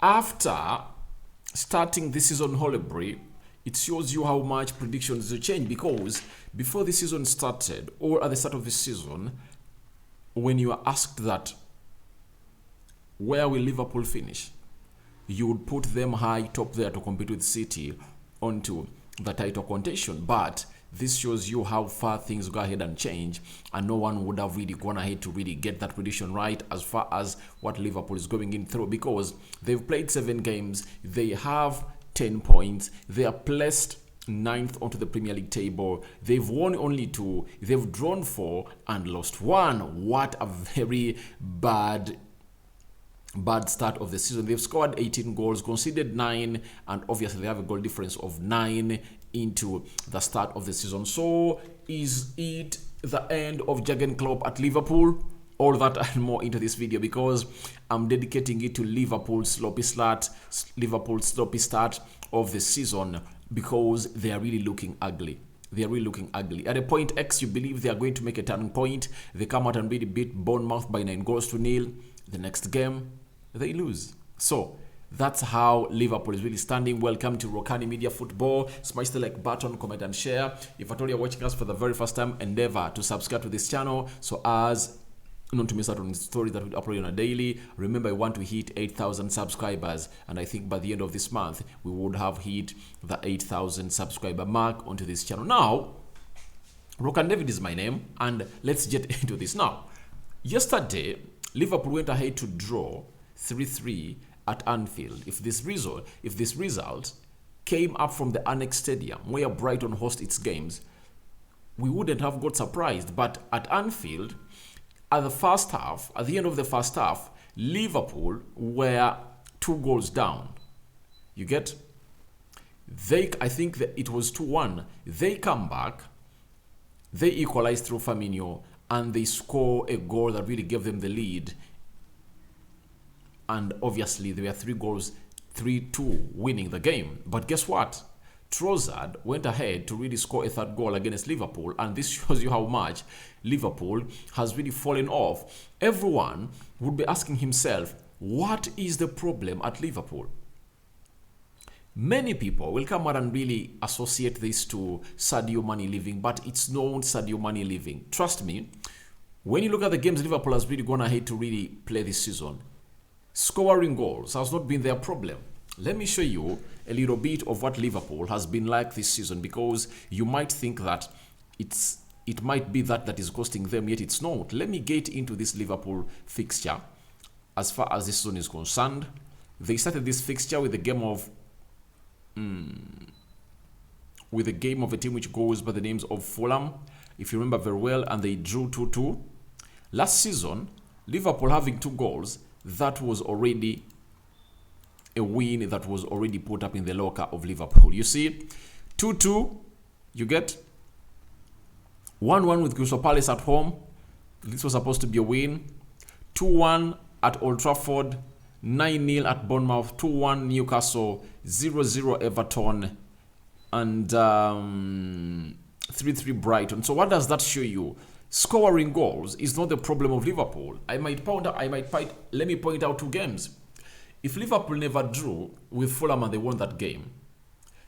After starting this season horribly, it shows you how much predictions will change, because before the season started or at the start of the season, when you are asked that where will Liverpool finish, you would put them high top there to compete with City onto the title contention. But this shows you how far things go ahead and change, and no one would have really gone ahead to really get that prediction right as far as what Liverpool is going in through, because they've played 7 games, they have 10 points, they are placed ninth onto the Premier League table. They've won only 2, they've drawn 4 and lost 1. What a very bad start of the season. They've scored 18 goals, conceded 9, and obviously they have a goal difference of 9 into the start of the season. So is it the end of Jurgen Klopp at Liverpool? All that and more into this video, because I'm dedicating it to Liverpool's sloppy start of the season, because they are really looking ugly. They are really looking ugly. At a point X, you believe they are going to make a turning point. They come out and really beat Bournemouth by 9-0. The next game, they lose. So that's how Liverpool is really standing. Welcome to Rokani Media Football. Smash the like button, comment and share. If at all you're watching us for the very first time, endeavor to subscribe to this channel so as not to miss out on the stories that we upload on a daily. Remember, I want to hit 8,000 subscribers, and I think by the end of this month we would have hit the 8,000 subscriber mark onto this channel. Now, Rokani David is my name, and let's get into this now. Yesterday, Liverpool went ahead to draw 3-3 at Anfield. If this result came up from the Annex Stadium where Brighton hosts its games, we wouldn't have got surprised. But at Anfield, at the end of the first half, Liverpool were 2 goals down. You get? I think that it was 2-1. They come back, they equalize through Firmino, and they score a goal that really gave them the lead. And obviously, there were 3 goals, 3-2, winning the game. But guess what? Trossard went ahead to really score a 3rd goal against Liverpool, and this shows you how much Liverpool has really fallen off. Everyone would be asking himself, what is the problem at Liverpool? Many people will come out and really associate this to Sadio Mane leaving, but it's not Sadio Mane leaving. Trust me, when you look at the games Liverpool has really gone ahead to really play this season, scoring goals has not been their problem. Let me show you a little bit of what Liverpool has been like this season, because you might think that it might be that is costing them, yet it's not. Let me get into this Liverpool fixture as far as this season is concerned. They started this fixture with a game of a team which goes by the names of Fulham, if you remember very well, and they drew 2-2. Last season, Liverpool having 2 goals, that was already a win that was already put up in the locker of Liverpool. You see, 2-2, you get 1-1 with Crystal Palace at home. This was supposed to be a win. 2-1 at Old Trafford, 9-0 at Bournemouth, 2-1 Newcastle, 0-0 Everton, and 3-3 Brighton. So what does that show you? Scoring goals is not the problem of Liverpool. Let me point out 2 games. If Liverpool never drew with Fulham and they won that game,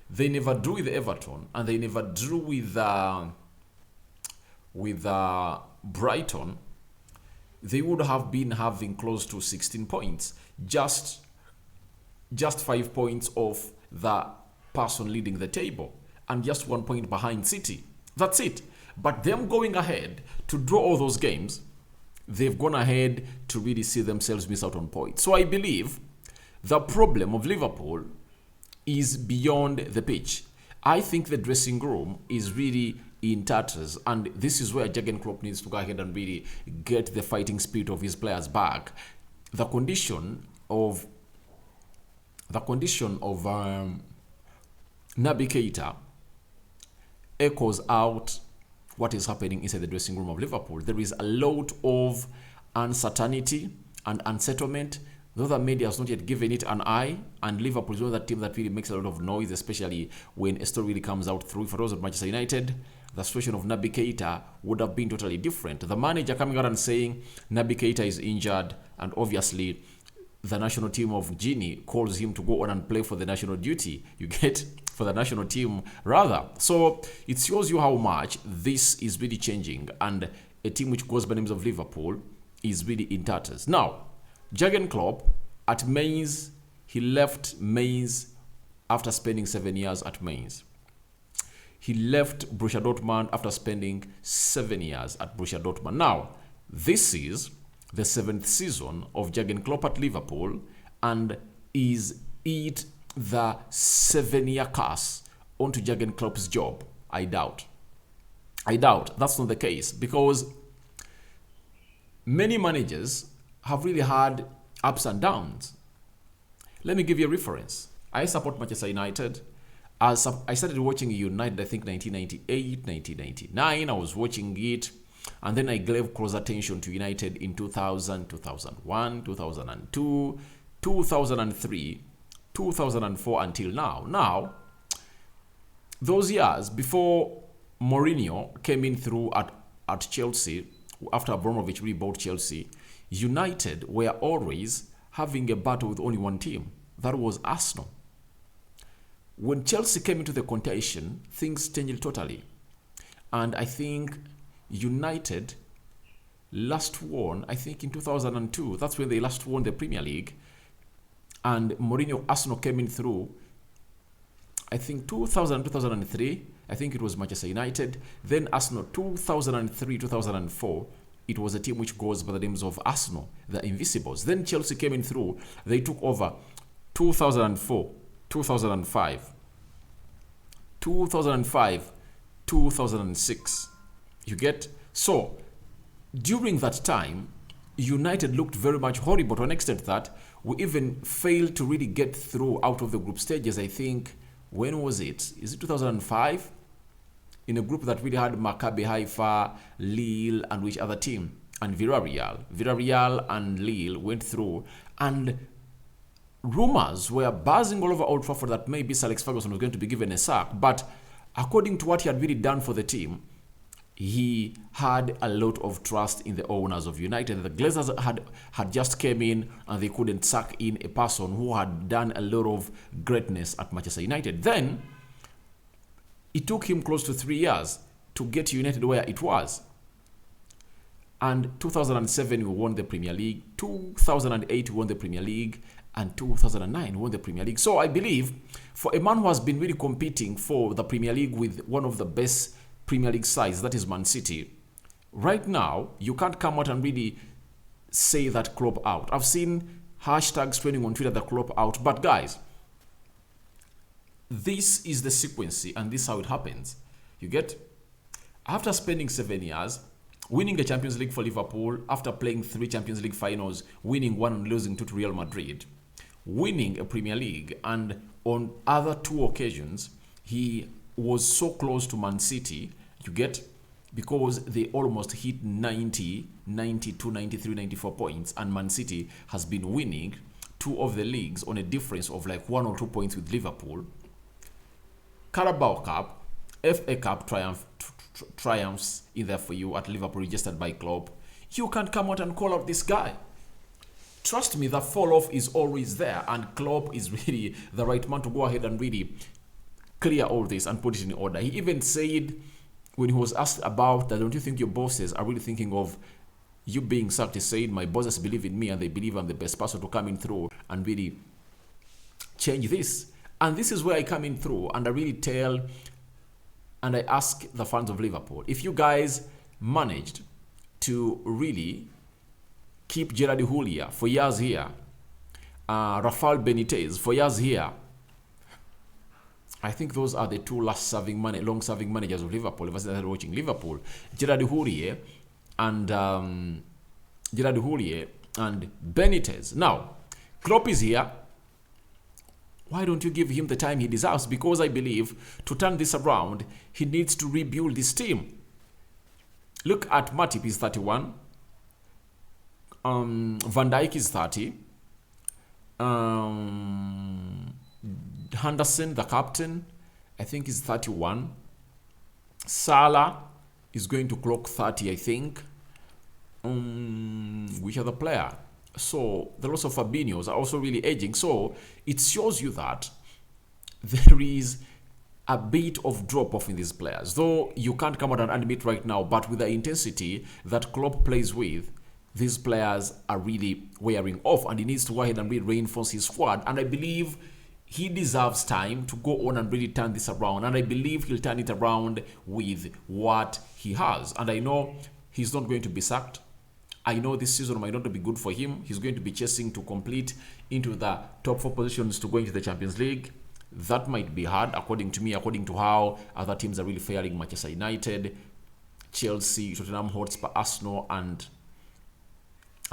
they never drew with Everton, and they never drew with Brighton, they would have been having close to 16 points, just 5 points off the person leading the table, and just 1 point behind City. That's it. But them going ahead to draw all those games, they've gone ahead to really see themselves miss out on points. So I believe the problem of Liverpool is beyond the pitch. I think the dressing room is really in tatters, and this is where Jurgen Klopp needs to go ahead and really get the fighting spirit of his players back. The condition of Naby Keita echoes out what is happening inside the dressing room of Liverpool. There is a lot of uncertainty and unsettlement. The other media has not yet given it an eye, and Liverpool is one of that team that really makes a lot of noise, especially when a story really comes out through. If it was at Manchester United, the situation of Naby Keita would have been totally different. The manager coming out and saying Naby Keita is injured, and obviously the national team of Guinea calls him to go on and play for the national duty. You get, for the national team rather. So it shows you how much this is really changing, and a team which goes by the names of Liverpool is really in tatters. Now, Jurgen Klopp at Mainz, he left Mainz after spending 7 years at Mainz. He left Borussia Dortmund after spending 7 years at Borussia Dortmund. Now, this is the 7th season of Jurgen Klopp at Liverpool, and is it the 7-year curse onto Jurgen Klopp's job? I doubt. That's not the case, because many managers have really had ups and downs. Let me give you a reference. I support Manchester United. I started watching United, I think 1998, 1999. I was watching it. And then I gave close attention to United in 2000, 2001, 2002, 2003, 2004 until now. Now, those years before Mourinho came in through at Chelsea, after Abramovich rebought Chelsea, United were always having a battle with only one team. That was Arsenal. When Chelsea came into the contention, things changed totally. And I think United last won, I think in 2002. That's when they last won the Premier League. And Mourinho, Arsenal came in through, I think 2000, 2003. I think it was Manchester United. Then Arsenal, 2003, 2004. It was a team which goes by the names of Arsenal, the Invisibles. Then Chelsea came in through. They took over 2004, 2005, 2005, 2006. You get? So, during that time, United looked very much horrible to an extent that we even failed to really get through out of the group stages. I think, when was it? Is it 2005? In a group that really had Maccabi Haifa, Lille, and which other team? And Villarreal. Villarreal and Lille went through, and rumors were buzzing all over Old Trafford that maybe Sir Alex Ferguson was going to be given a sack. But according to what he had really done for the team, he had a lot of trust in the owners of United. The Glazers had just came in, and they couldn't sack in a person who had done a lot of greatness at Manchester United. Then it took him close to 3 years to get United where it was. And 2007 we won the Premier League, 2008 we won the Premier League, and 2009 won the Premier League. So I believe for a man who has been really competing for the Premier League with one of the best Premier League sides, that is Man City, right now you can't come out and really say that Klopp out. I've seen hashtags trending on Twitter, the Klopp out. But guys, this is the sequence, and this is how it happens. You get? After spending 7 years, winning a Champions League for Liverpool, after playing 3 Champions League finals, winning 1 and losing 2 to Real Madrid, winning a Premier League, and on other 2 occasions, he was so close to Man City, you get, because they almost hit 90, 92, 93, 94 points, and Man City has been winning 2 of the leagues on a difference of like 1 or 2 points with Liverpool. Carabao Cup, FA Cup triumphs in there for you at Liverpool, registered by Klopp. You can't come out and call out this guy. Trust me, the fall off is always there, and Klopp is really the right man to go ahead and really clear all this and put it in order. He even said, when he was asked about that, don't you think your bosses are really thinking of you being sacked? He said, my bosses believe in me, and they believe I'm the best person to come in through and really change this. And this is where I come in through, and I really tell, and I ask the fans of Liverpool, if you guys managed to really keep Gerard Houllier for years here, Rafael Benitez for years here, I think those are the 2 long-serving managers of Liverpool. If I started watching Liverpool, Gerard Houllier and Benitez. Now, Klopp is here. Why don't you give him the time he deserves? Because I believe to turn this around, he needs to rebuild this team. Look at Matip, he's 31. Van Dijk is 30. Henderson, the captain, I think is 31. Salah is going to clock 30, I think. Which other player? So the loss of Fabinho's are also really aging. So it shows you that there is a bit of drop-off in these players. Though you can't come out and admit right now, but with the intensity that Klopp plays with, these players are really wearing off, and he needs to go ahead and really reinforce his squad. And I believe he deserves time to go on and really turn this around. And I believe he'll turn it around with what he has. And I know he's not going to be sacked. I know this season might not be good for him. He's going to be chasing to complete into the top 4 positions to go into the Champions League. That might be hard, according to me, according to how other teams are really faring. Manchester United, Chelsea, Tottenham Hotspur, Arsenal, and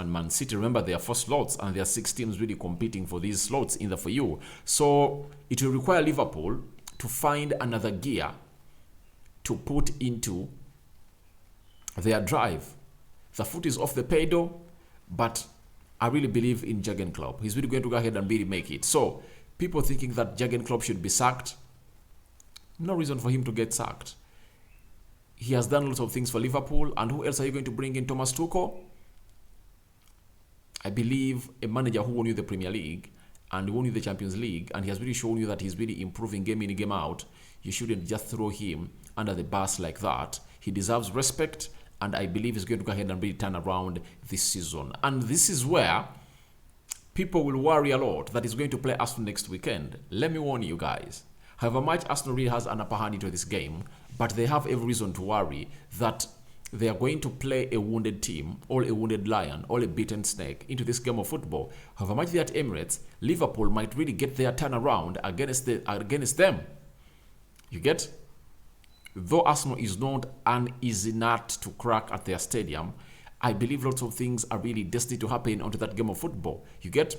Man City. Remember, there are 4 slots, and there are 6 teams really competing for these slots in the for you. So it will require Liverpool to find another gear to put into their drive. The foot is off the pedal, but I really believe in Jurgen Klopp. He's really going to go ahead and really make it. So people thinking that Jurgen Klopp should be sacked, no reason for him to get sacked. He has done lots of things for Liverpool, and who else are you going to bring in? Thomas Tuchel? I believe a manager who won you the Premier League and won you the Champions League, and he has really shown you that he's really improving game in, game out. You shouldn't just throw him under the bus like that. He deserves respect, and I believe he's going to go ahead and really turn around this season. And this is where people will worry a lot that he's going to play Arsenal next weekend. Let me warn you guys. However much Arsenal really has an upper hand into this game, but they have every reason to worry that they are going to play a wounded team, or a wounded lion, or a beaten snake into this game of football. However much they're at Emirates, Liverpool might really get their turnaround against them. You get? Though Arsenal is not an easy nut to crack at their stadium, I believe lots of things are really destined to happen onto that game of football. You get?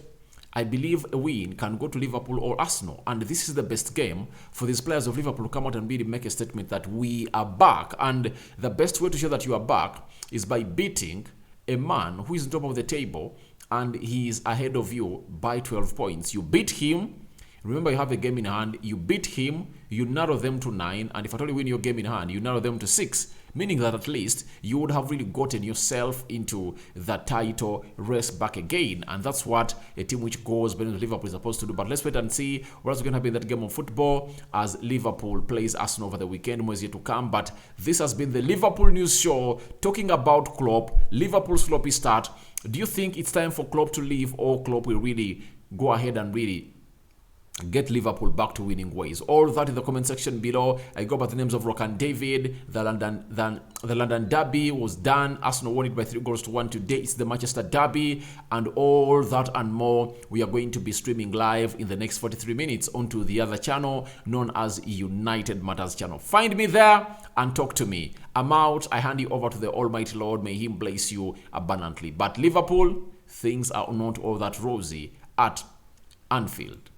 I believe a win can go to Liverpool or Arsenal, and this is the best game for these players of Liverpool to come out and really make a statement that we are back. And the best way to show that you are back is by beating a man who is on top of the table and he is ahead of you by 12 points. You beat him. Remember, you have a game in hand. You beat him, you narrow them to 9, and if at all you win your game in hand, you narrow them to 6. Meaning that at least you would have really gotten yourself into the title race back again. And that's what a team which goes beneath Liverpool is supposed to do. But let's wait and see what's going to happen in that game of football as Liverpool plays Arsenal over the weekend. More is yet to come. But this has been the Liverpool News Show talking about Klopp, Liverpool's sloppy start. Do you think it's time for Klopp to leave, or Klopp will really go ahead and really get Liverpool back to winning ways? All that in the comment section below. I go by the names of Rokani David. The London Derby was done. Arsenal won it by 3-1 today. It's the Manchester Derby, and all that and more we are going to be streaming live in the next 43 minutes onto the other channel known as United Matters channel. Find me there and talk to me. I'm out. I hand you over to the Almighty Lord. May Him bless you abundantly. But Liverpool, things are not all that rosy at Anfield.